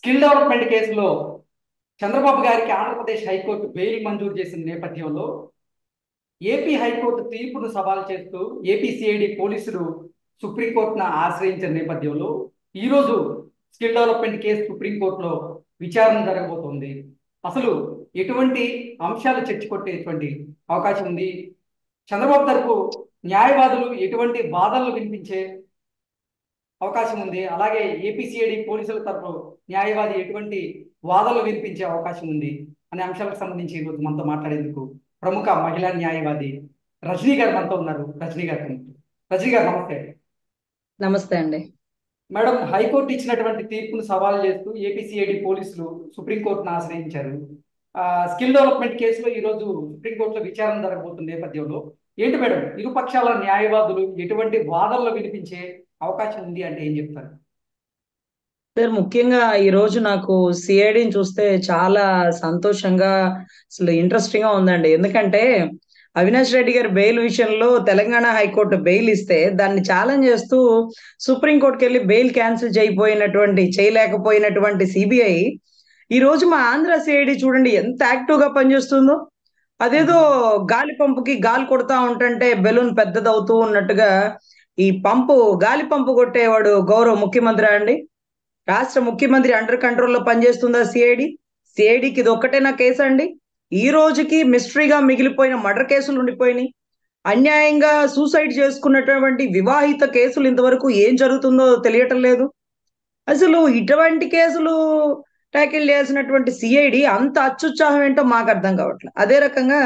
Skill development కేసులో చంద్రబాబు గారికి Andhra Pradesh high court bail మంజూరు చేసిన నేపథ్యంలో ఏపీ హైకోర్టు తీర్పును సవాల్ చేస్తూ ఏపీ సిఐడి పోలీసులు సుప్రీంకోర్టును ఆశ్రయించిన నేపథ్యంలో ఈరోజు స్కిల్ డెవలప్మెంట్ కేసు సుప్రీంకోర్టులో విచారణ జరగబోతోంది. అసలు ఎటువంటి అంశాలు చర్చ కొట్టేటువంటి అవకాశం ఉంది? చంద్రబాబు తరపు న్యాయవాదులు ఎటువంటి వాదనలు వినిపించే అవకాశం ఉంది? అలాగే ఏపీసీఐడి పోలీసుల తరపు న్యాయవాది ఎటువంటి వాదనలు వినిపించే అవకాశం ఉంది అనే అంశాలకు సంబంధించి ఈరోజు మనతో మాట్లాడేందుకు ప్రముఖ మహిళా న్యాయవాది రజనీ గారు మనతో ఉన్నారు. రజనీ గారు నమస్తే. నమస్తే అండి. మేడం, హైకోర్టు ఇచ్చినటువంటి తీర్పును సవాల్ చేస్తూ ఏపీసీఐడి పోలీసులు సుప్రీంకోర్టును ఆశ్రయించారు. స్కిల్ డెవలప్మెంట్ కేసులో ఈరోజు సుప్రీంకోర్టులో విచారణ జరగబోతున్న నేపథ్యంలో ఏంటి మేడం, ఇరుపక్షాల న్యాయవాదులు ఎటువంటి వాదనలు వినిపించే అవకాశం ఉంది అంటే ఏం చెప్తారు? సార్, ముఖ్యంగా ఈ రోజు నాకు సిఐడిని చూస్తే చాలా సంతోషంగా, అసలు ఇంట్రెస్టింగ్ గా ఉందండి. ఎందుకంటే అవినాష్ రెడ్డి గారి బెయిల్ విషయంలో తెలంగాణ హైకోర్టు బెయిల్ ఇస్తే దాన్ని ఛాలెంజ్ చేస్తూ సుప్రీంకోర్టుకి వెళ్ళి బెయిల్ క్యాన్సిల్ చేయలేకపోయినటువంటి సిబిఐ ఈ రోజు మా ఆంధ్ర సిఐడి చూడండి ఎంత యాక్టివ్ గా పనిచేస్తుందో. అదేదో గాలి పంపుకి గాలి కొడతా ఉంటుంటే బెలూన్ పెద్దదవుతూ ఉన్నట్టుగా ఈ గాలి పంపు కొట్టేవాడు గౌరవ ముఖ్యమంత్రి అండి. రాష్ట్ర ముఖ్యమంత్రి అండర్ కంట్రోల్లో పనిచేస్తుందా సిఐడి? సిఐడికి ఇది ఒక్కటేనా కేసు అండి? ఈ రోజుకి మిస్టరీగా మిగిలిపోయిన మర్డర్ కేసులు ఉండిపోయినాయి. అన్యాయంగా సూసైడ్ చేసుకున్నటువంటి వివాహిత కేసులు ఇంతవరకు ఏం జరుగుతుందో తెలియటం లేదు. అసలు ఇటువంటి కేసులు ట్యాకిల్ చేసినటువంటి సిఐడి అంత అత్యుత్సాహం ఏంటో మాకు అర్థం కావట్లేదు. అదే రకంగా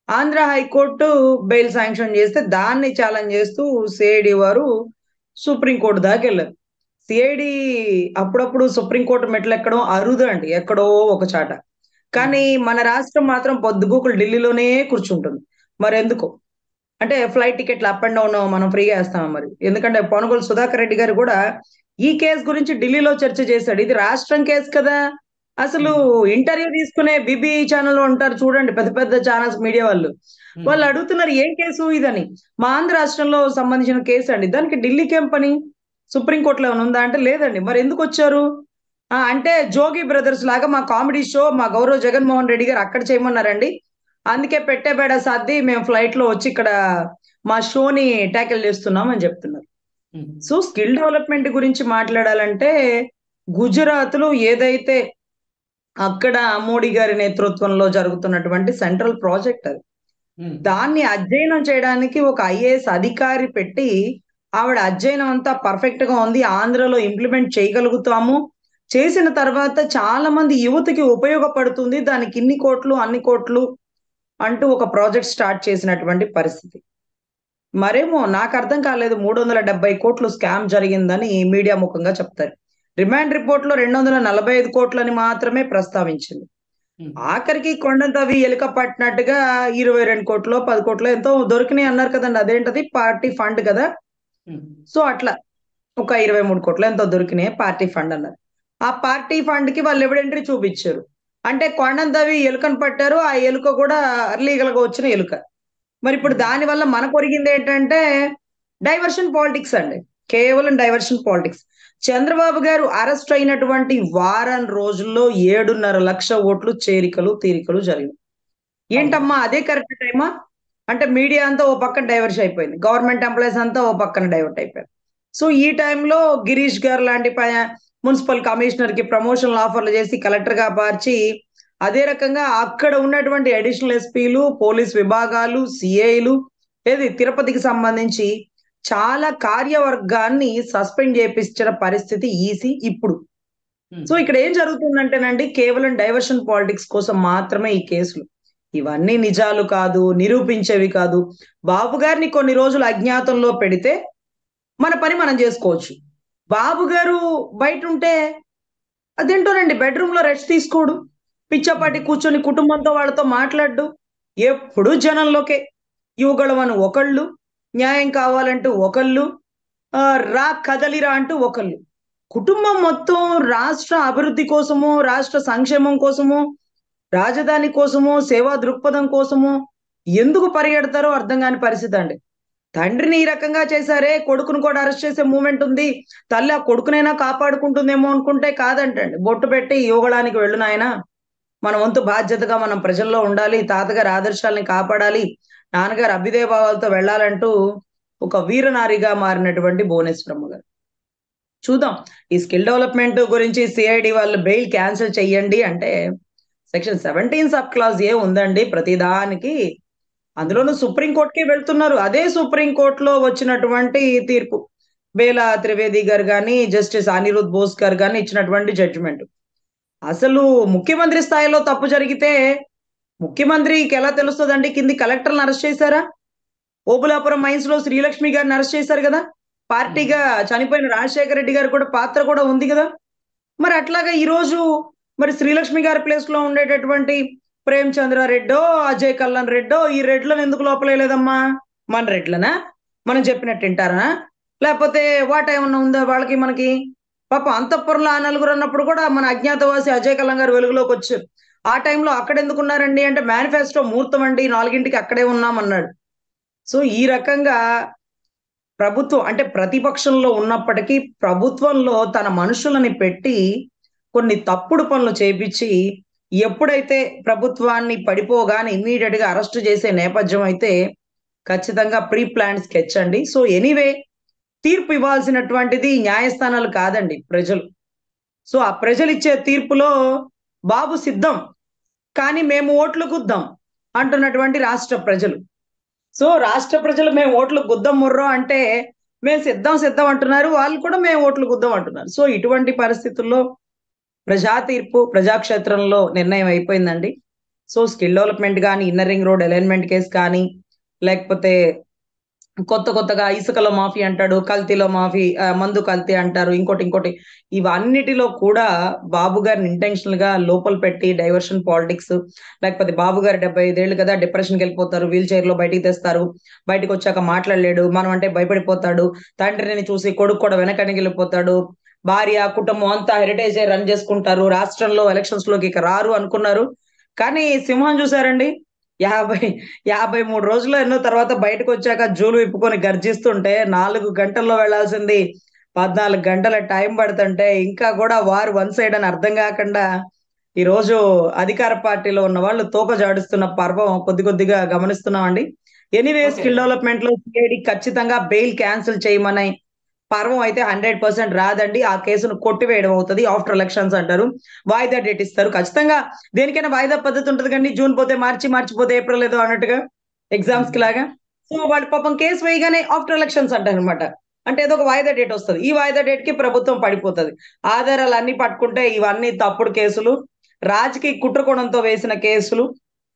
ఆంధ్ర హైకోర్టు బెయిల్ శాంక్షన్ చేస్తే దాన్ని ఛాలెంజ్ చేస్తూ సిఐడి వారు సుప్రీంకోర్టు దాకా వెళ్ళారు. సిఐడి అప్పుడప్పుడు సుప్రీంకోర్టు మెట్లు ఎక్కడం అరుదు అండి, ఎక్కడో ఒక చాట. కానీ మన రాష్ట్రం మాత్రం పొద్దుగూకులు ఢిల్లీలోనే కూర్చుంటుంది. మరి ఎందుకు అంటే ఫ్లైట్ టికెట్లు అప్ అండ్ డౌన్ మనం ఫ్రీగా వేస్తాం మరి. ఎందుకంటే పొనుగోలు సుధాకర్ రెడ్డి గారు కూడా ఈ కేసు గురించి ఢిల్లీలో చర్చ చేశాడు. ఇది రాష్ట్రం కేసు కదా. అసలు ఇంటర్వ్యూ తీసుకునే బీబీ ఛానల్ ఉంటారు చూడండి, పెద్ద పెద్ద ఛానల్స్, మీడియా వాళ్ళు అడుగుతున్నారు ఏం కేసు ఇదని. మా ఆంధ్ర రాష్ట్రంలో సంబంధించిన కేసు అండి, దానికి ఢిల్లీకి ఏం పని? సుప్రీంకోర్టులో ఏమైనా ఉందా అంటే లేదండి. మరి ఎందుకు వచ్చారు అంటే జోగి బ్రదర్స్ లాగా మా కామెడీ షో మా గౌరవ జగన్మోహన్ రెడ్డి గారు అక్కడ చేయమన్నారండి, అందుకే పెట్టే బేడ సర్ది మేము ఫ్లైట్ లో వచ్చి ఇక్కడ మా షోని ట్యాకిల్ చేస్తున్నాం అని చెప్తున్నారు. సో స్కిల్ డెవలప్మెంట్ గురించి మాట్లాడాలంటే గుజరాత్ లో ఏదైతే అక్కడ మోడీ గారి నేతృత్వంలో జరుగుతున్నటువంటి సెంట్రల్ ప్రాజెక్ట్ అది, దాన్ని అధ్యయనం చేయడానికి ఒక ఐఏఎస్ అధికారి పెట్టి ఆవిడ అధ్యయనం అంతా పర్ఫెక్ట్ గా ఉంది, ఆంధ్రలో ఇంప్లిమెంట్ చేయగలుగుతాము, చేసిన తర్వాత చాలా మంది యువతకి ఉపయోగపడుతుంది, దానికి ఇన్ని కోట్లు అన్ని కోట్లు అంటూ ఒక ప్రాజెక్ట్ స్టార్ట్ చేసినటువంటి పరిస్థితి. మరేమో నాకు అర్థం కాలేదు, 370 కోట్లు స్కామ్ జరిగిందని మీడియా ముఖంగా చెప్తారు. రిమాండ్ రిపోర్ట్ లో 245 కోట్లని మాత్రమే ప్రస్తావించింది. ఆఖరికి కొండంతవి ఎలుక పట్టినట్టుగా 22 కోట్లు 10 కోట్లు ఎంతో దొరికినాయి అన్నారు కదండి. అదేంటది పార్టీ ఫండ్ కదా. సో అట్లా ఒక 23 కోట్లు ఎంతో దొరికినాయి పార్టీ ఫండ్ అన్నారు. ఆ పార్టీ ఫండ్ కి వాళ్ళు ఎవిడెంట్రీ చూపించారు. అంటే కొండంతవి ఎలుకను పట్టారు, ఆ ఎలుక కూడా లీగల్ గా వచ్చిన ఎలుక. మరి ఇప్పుడు దాని వల్ల మనకు ఒరిగింది ఏంటంటే డైవర్షన్ పాలిటిక్స్ అండి, కేవలం డైవర్షన్ పాలిటిక్స్. చంద్రబాబు గారు అరెస్ట్ అయినటువంటి వారం రోజుల్లో 7.5 లక్ష ఓట్లు చేరికలు తీరికలు జరిగింది. ఏంటమ్మా అదే కరెక్ట్ టైమా అంటే మీడియా అంతా ఓ పక్కన డైవర్షన్ అయిపోయింది, గవర్నమెంట్ ఎంప్లాయీస్ అంతా ఓ పక్కన డైవర్ట్ అయిపోయారు. సో ఈ టైంలో గిరీష్ గారు లాంటి మున్సిపల్ కమిషనర్ కి ప్రమోషనల్ ఆఫర్లు చేసి కలెక్టర్ గా మార్చి, అదే రకంగా అక్కడ ఉన్నటువంటి అడిషనల్ ఎస్పీలు, పోలీస్ విభాగాలు, సిఐలు, ఏది తిరుపతికి సంబంధించి చాలా కార్యవర్గాన్ని సస్పెండ్ చేపించిన పరిస్థితి ఈసీ ఇప్పుడు. సో ఇక్కడ ఏం జరుగుతుందంటేనండి, కేవలం డైవర్షన్ పాలిటిక్స్ కోసం మాత్రమే ఈ కేసులు. ఇవన్నీ నిజాలు కాదు, నిరూపించేవి కాదు. బాబు గారిని కొన్ని రోజులు అజ్ఞాతంలో పెడితే మన పని మనం చేసుకోవచ్చు. బాబు గారు బయట ఉంటే అదేంటోనండి, బెడ్రూమ్ లో రెస్ట్ తీసుకోడు, పిచ్చపాటి కూర్చొని కుటుంబంతో వాళ్ళతో మాట్లాడు, ఎప్పుడు జనంలోకే. యువగళమని ఒకళ్ళు, న్యాయం కావాలంటూ ఒకళ్ళు, రా కదలిరా అంటూ ఒకళ్ళు. కుటుంబం మొత్తం రాష్ట్ర అభివృద్ధి కోసము, రాష్ట్ర సంక్షేమం కోసము, రాజధాని కోసము, సేవా దృక్పథం కోసము ఎందుకు పరిగెడతారో అర్థం కాని పరిస్థితి అండి. తండ్రిని ఈ రకంగా చేశారే, కొడుకును కూడా అరెస్ట్ చేసే మూమెంట్ ఉంది. తల్లి ఆ కొడుకునైనా కాపాడుకుంటుందేమో అనుకుంటే కాదంటండి. బొట్టు పెట్టి యువగళానికి వెళ్ళు నాయనా, మన వంతు బాధ్యతగా మనం ప్రజల్లో ఉండాలి, తాతగారి ఆదర్శాలని కాపాడాలి, నాన్నగారు అభ్యుదయ భావాలతో వెళ్ళాలంటూ ఒక వీరనారిగా మారినటువంటి భువనేశ్వరమ్మ గారు. చూద్దాం. ఈ స్కిల్ డెవలప్‌మెంట్ గురించి సిఐడి వాళ్ళు బెయిల్ క్యాన్సిల్ చెయ్యండి అంటే, సెక్షన్ 17 సబ్ క్లాజ్ ఏ ఉందండి ప్రతిదానికి. అందులోనూ సుప్రీం కోర్ట్‌కే వెళ్తున్నారు. అదే సుప్రీం కోర్ట్‌లో వచ్చినటువంటి తీర్పు. బేలా త్రివేది గారు గాని, జస్టిస్ అనిరుద్ బోస్ గారు గాని ఇచ్చినటువంటి జడ్జిమెంట్. అసలు ముఖ్యమంత్రి స్థాయిలో తప్పు జరిగితే, ముఖ్యమంత్రికి ఎలా తెలుస్తదండి? కింది కలెక్టర్‌లని అరెస్ట్ చేశారా? ఓబులాపురం మైన్స్‌లో శ్రీలక్ష్మి గారిని అరెస్ట్ చేశారు గదా! పార్టీగా చనిపోయిన రాజశేఖర రెడ్డి గారు కూడా పాత్ర కూడా ఉంది గదా! మరి అట్లాగా ఈరోజు మరి శ్రీలక్ష్మి గారి ప్లేస్‌లో ఉండేటటువంటి ప్రేమచంద్ర రెడ్డో, అజయ్ కల్లం రెడ్డో ఈ రెడ్లను ఎందుకు లోపలేయలేదమ్మా? మన రెడ్లనా? మనం చెప్పినట్టు ఇంటారా? లేపోతే వాటా ఏమన్నా ఉందా వాళ్ళకి మనకి? పాపం అంతఃపురంలో ఆ నలుగురు అన్నప్పుడు కూడా మన అజ్ఞాతవాసి అజయ్ కల్లం గారు వెలుగులోకొచ్చారు. ఆ టైంలో అక్కడెందుకున్నారండి అంటే మేనిఫెస్టో ముహూర్తం అండి 4కి అక్కడే ఉన్నామన్నాడు. సో, ఈ రకంగా ప్రభుత్వం అంటే ప్రతిపక్షంలో ఉన్నప్పటికీ ప్రభుత్వంలో తన మనుషులని పెట్టి కొన్ని తప్పుడు పనులు చేపిచ్చి ఎప్పుడైతే ప్రభుత్వాన్ని పడిపోగానే ఇమ్మీడియట్‌గా అరెస్ట్ చేసే నేపథ్యం అయితే ఖచ్చితంగా ప్రీ ప్లాన్డ్ స్కెచ్ అండి. సో, ఎనీవే తీర్పు ఇవ్వాల్సినటువంటిది న్యాయస్థానాలు కాదండి ప్రజలు. సో, ఆ ప్రజలిచ్చే తీర్పులో బాబు సిద్ధం. కానీ మేము ఓట్లు గుద్దాం అంటున్నటువంటి రాష్ట్ర ప్రజలు. సో, రాష్ట్ర ప్రజలు మేము ఓట్లు గుద్దం ముర్రో అంటే, మేము సిద్ధం సిద్ధం అంటున్నారు. వాళ్ళు కూడా మేము ఓట్లు గుద్దం అంటున్నారు. సో, ఇటువంటి పరిస్థితుల్లో ప్రజా తీర్పు ప్రజాక్షేత్రంలో నిర్ణయం అయిపోయిందండి. సో, స్కిల్ డెవలప్‌మెంట్ గాని, inner ring road alignment case కానీ, లేకపోతే కొత్తగా ఇసుకలో మాఫీ అంటాడు. కల్తీలో మాఫీ మందు కల్తీ అంటారు. ఇంకోటి ఇవన్నిటిలో కూడా బాబు గారిని ఇంటెన్షనల్‌గా లోపల పెట్టి డైవర్షన్ పాలిటిక్స్ లేకపోతే బాబు గారు 75 ఏళ్ళు కదా! డిప్రెషన్‌కెళ్ళిపోతారు. వీల్ చైర్‌లో బయటికి తెస్తారు. బయటికొచ్చాక మాట్లాడలేడు. మనం అంటే భయపడిపోతాడు. తండ్రిని చూసి కొడుకు కూడా వెనకడుగెళ్ళిపోతాడు. భార్య, కుటుంబం అంతా హెరిటేజే రన్ చేసుకుంటారు. రాష్ట్రంలో ఎలక్షన్స్‌లోకి ఇక రారు అనుకున్నారు. కానీ సింహం చూసారండి? 50 53 రోజుల్లో ఎన్నో తర్వాత బయటకొచ్చాక జూలు విప్పుకొని గర్జిస్తుంటే 4 గంటల్లో వెళ్ళాల్సింది 14 గంటల టైం పడుతుంటే ఇంకా గూడా వార్ వన్ సైడ్ అని అర్థం గాకుండా ఈరోజు అధికార పార్టీలో ఉన్న వాళ్ళు తోక జాడిస్తున్న పర్వం కొద్దిగా గమనిస్తున్నామండి. Anyway okay. స్కిల్ డెవలప్‌మెంట్‌లో సీఐడీ ఖచ్చితంగా బెయిల్ క్యాన్సిల్ చేయమని పర్వం అయితే 100% రాదండి. ఆ కేసును కొట్టివేయడం అవుతది. ఆఫ్టర్ ఎలక్షన్స్ అంటారు. వాయిదా డేట్ ఇస్తారు. ఖచ్చితంగా దేనికైనా వాయిదా పద్ధతి ఉంటది కదండీ. జూన్ పోతే మార్చి, మార్చి పోతే ఏప్రిల్ ఏదో అన్నట్టుగా ఎగ్జామ్స్‌కి లాగా. సో, వాళ్ళు పాపం కేస్ వేయగానే ఆఫ్టర్ ఎలక్షన్స్ అంటారనమాట. అంటే ఏదో ఒక వాయిదా డేట్ వస్తది. ఈ వాయిదా డేట్‌కి ప్రభుత్వం పడిపోతది. ఆధారాలన్నీ పట్టుకుంటే ఇవన్నీ తప్పుడు కేసులు, రాజకీయ కుట్రకోణంతో వేసిన కేసులు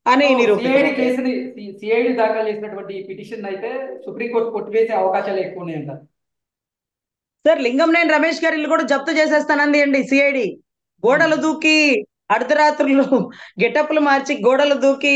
అని సో, సిఐడి నిరూపితమవుతాయి. కేసుని సిఐడి దాఖలు చేసినటువంటి ఈ పిటిషన్ అయితే సుప్రీంకోర్టు కొట్టివేసే అవకాశాలు ఎక్కువ ఉన్నాయంట. సార్ లింగంనేని రమేష్ గారి ఇల్లు కూడా జప్తు చేసేస్తానంది అండి సిఐడి. ఉమ్. గోడలు దూకి అర్ధరాత్రులు గెటప్‌లు మార్చి గోడలు దూకి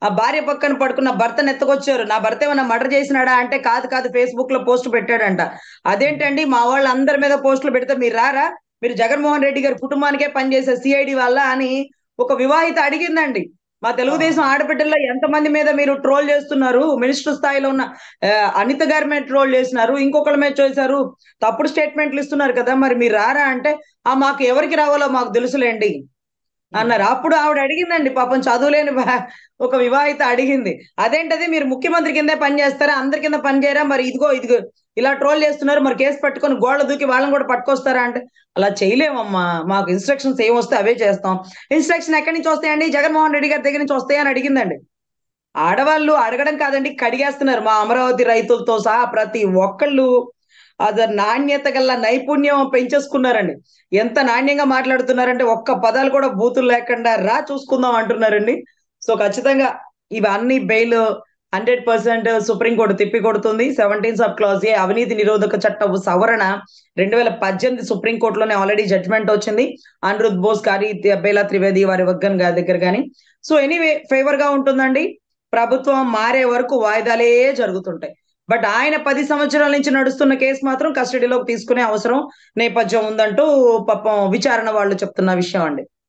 ఆ భార్య పక్కన పడుకున్న భర్తను ఎత్తుకొచ్చారు. నా భర్త ఏమన్నా మర్డర్ చేసినాడా అంటే కాదు ఫేస్‌బుక్‌లో పోస్ట్ పెట్టాడంట. అదేంటండి మా వాళ్ళందరి మీద పోస్టులు పెడితే మీరు రారా? మీరు జగన్మోహన్ రెడ్డి గారి కుటుంబానికే పనిచేసే సిఐడి వాళ్ళా అని ఒక వివాహిత అడిగిందండి. మా ఆ. తెలుగుదేశం ఆడబిడ్డల్లో ఎంతమంది మీద మీరు ట్రోల్ చేస్తున్నారు? మినిస్టర్ స్థాయిలో ఉన్న అనిత గారి మీద ట్రోల్ చేసినారు. ఇంకొకళ్ళ మీద చేశారు. తప్పుడు స్టేట్మెంట్లు ఇస్తున్నారు కదా! మరి మీరు రారా అంటే, మాకు ఎవరికి రావాలో మాకు తెలుసులెండి ఉమ్. అన్నారు. అప్పుడు ఆవిడ అడిగిందండి పాపం చదువులేని ఒక వివాహిత అడిగింది. అదేంటది మీరు ముఖ్యమంత్రి కిందే పని చేస్తారా? అందరి కింద పని చేయరా? మరి ఇదిగో ఇలా ట్రోల్ చేస్తున్నారు. మరి కేస్ పట్టుకొని గోడలు దూకి వాళ్ళని కూడా పట్టుకొస్తారా అంటే, అలా చేయలేమమ్మా. మాకు ఇన్‌స్ట్రక్షన్స్ ఏమొస్తే అవే చేస్తాం. ఇన్‌స్ట్రక్షన్ ఎక్కడి నుంచి వస్తాయండి? జగన్మోహన్ రెడ్డి గారి దగ్గర నుంచి వస్తాయా అని అడిగిందండి. ఆడవాళ్ళు అడగడం కాదండి కడిగేస్తున్నారు. మా అమరావతి రైతులతో సహా ప్రతి ఒక్కళ్ళు నాణ్యత గల నైపుణ్యం పెంచేసుకున్నారండి. ఎంత నాణ్యంగా మాట్లాడుతున్నారంటే ఒక్క పదాలు కూడా బూతులు లేకుండా రా చూసుకుందాం అంటున్నారండి. సో, ఖచ్చితంగా ఇవన్నీ బెయిల్ 100% సుప్రీం కోర్ట్ తిప్పికొడుతుంది. 17 సబ్ క్లాజ్ ఏ అవినీతి నిరోధక చట్టం సవరణ 2018 సుప్రీం కోర్ట్‌లోనే ఆల్రెడీ జడ్జ్‌మెంట్ వచ్చింది. అనిరుద్ బోస్ గారి, బేలా త్రివేది వారి వర్గం గారి దగ్గర గాని. సో, ఎనీవే ఫేవర్‌గా ఉంటుందండి. ప్రభుత్వం మారే వరకు వాయిదాలే జరుగుతుంటాయి. బట్ ఆయన 10 సంవత్సరాల నుంచి నడుస్తున్న కేసు మాత్రం కస్టడీలోకి తీసుకునే అవసరం, నేపథ్యం ఉందంటూ పాపం విచారణ వాళ్ళు చెప్తున్న విషయం అండి.